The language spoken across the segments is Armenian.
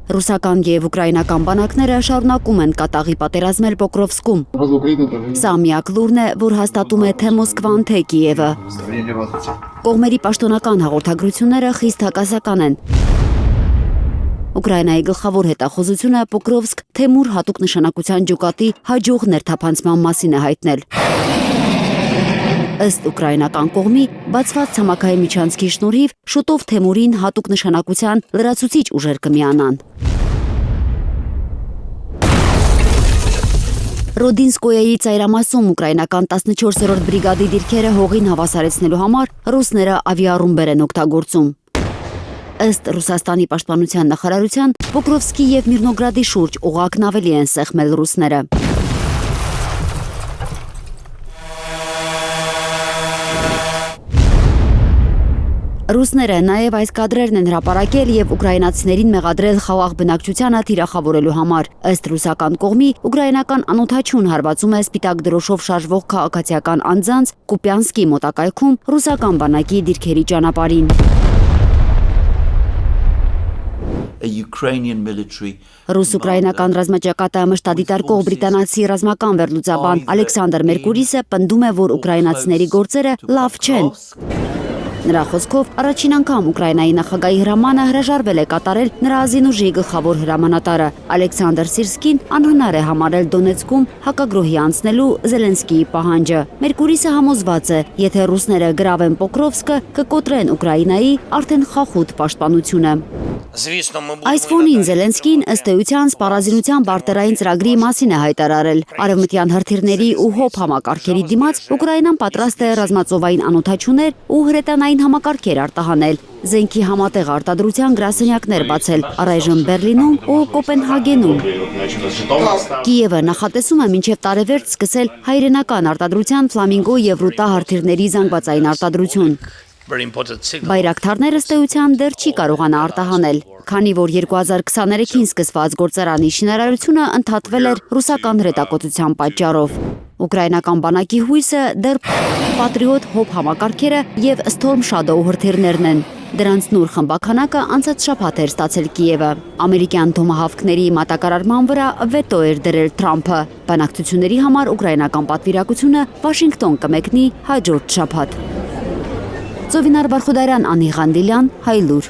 Ռուսական եւ ուկրաինական բանակները շարունակում են կատաղի պատերազմել Պոկրովսկում։ Սա միակ լուրն է, որ հաստատում է թե Մոսկվան, թե Կիևը։ Կողմերի պաշտոնական հաղորդագրությունները խիստ հակասական են։ Ուկրաինայի գլխավոր հետախուզությունը Պոկրովսկ-Թեմուր հատուկ նշանակության ջոկատի հաջող ներթափանցման մասին է հայտնել։ Ըստ ուկրաինական կողմի, բացված ցամաքային միջանցքի շնորհիվ շուտով Թեմուրին հատուկ նշանակության լրացուցիչ ուժեր կմիանան։ Ռոդինսկոյայի ծայրամասում ուկրաինական 14-րդ բրիգադի դիրքերը հողին հավասարեցնելու համար ռուսները ավիառումբեր են օգտագործում։ Ըստ Ռուսաստանի պաշտպանության նախարարության, Պոկրովսկի եւ Միրնոգրադի շուրջ օղակն ավելի են սեղմել ռուսները։ Ռուսները նաև այս կադրերն են հրապարակել եւ ուկրաինացիներին մեղադրել խաղաղ բնակչությանը թիրախավորելու համար։ Ըստ ռուսական կողմի, ուկրաինական անօդաչուն հարվածում է սպիտակ դրոշով շարժվող քաղաքացիական անձանց Կուպյանսկի մոտակայքում ռուսական բանակի դիրքերի ճանապարհին։ Ռուս-ուկրաինական ռազմաճակատը մշտադիտարկող բրիտանացի ռազմական վերլուծաբան Ալեքսանդր Մերկուրիսը պնդում է, որ ուկրաինացիների գործերը լավ չեն։ Նրա խոսքով, առաջին անգամ Ուկրաինայի նախագահի հրամանը հրաժարվել է կատարել նրա ազինուժի գլխավոր հրամանատարը։ Ալեքսանդր Սիրսկին անհնար է համարել Դոնեցկում հակագրոհի անցնելու Զելենսկիի պահանջը։ Մերկուրիսը համոզված է, եթե ռուսները գրավեն Պոկրովսկը, կկոտրեն Ուկրաինայի արդեն խախուտ պաշտպանությունը։ Այս ֆոնին Զելենսկին ըստ էության սպառազինության բարտերային ծրագրի մասին է հայտարարել։ Արևմտյան հրթիռների ու հոբ համակարգերի դիմաց Ուկրաինան պատրաստ է ռազմածովային անօդաչուներ ու հրետանային համակարգեր արտահանել, զենքի համատեղ արտադրության գրասենյակներ բացել առայժմ Բերլինում ու Կոպենհագենում։ Կիևը նախատեսում է մինչև տարեվերջ սկսել հայրենական արտադրության ֆլամինգո եւ ռուտա հրթիռների զանգվածային արտադրություն։ Բայրակթարները ըստ էության դեռ չի կարողանա արտահանել, քանի որ 2023-ին սկսված գործարանի շինարարությունը ընդհատվել էր ռուսական հրետակոծության պատճառով։ Ուկրաինական բանակի հույսը դեռ Patriot հոբ համակարգերը եւ Storm Shadow հրթիռներն են։ Դրանց նոր խմբականակը անցած շաբաթ էր ստացել Կիևը։ Ամերիկյան թոմահավքների մատակարարման վրա վետո էր դրել Թրամփը։ Բանակցությունների համար ուկրաինական պատվիրակությունը Վաշինգտոն կմեկնի հաջորդ շաբաթ։ Ծովինար Բարխուդարյան, Անի Ղանդիլյան, Հայլուր։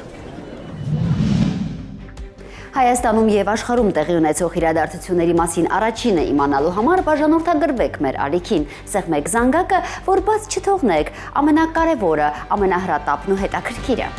Հայաստանում եւ աշխարհում տեղի ունեցող իրադարձությունների մասին առաջինը իմանալու համար բաժանորդագրվեք մեր ալիքին, սեղմեք զանգակը, որ բաց չթողնեք ամենակարևորը, ամենահրատապն ու հետաքրքիրը։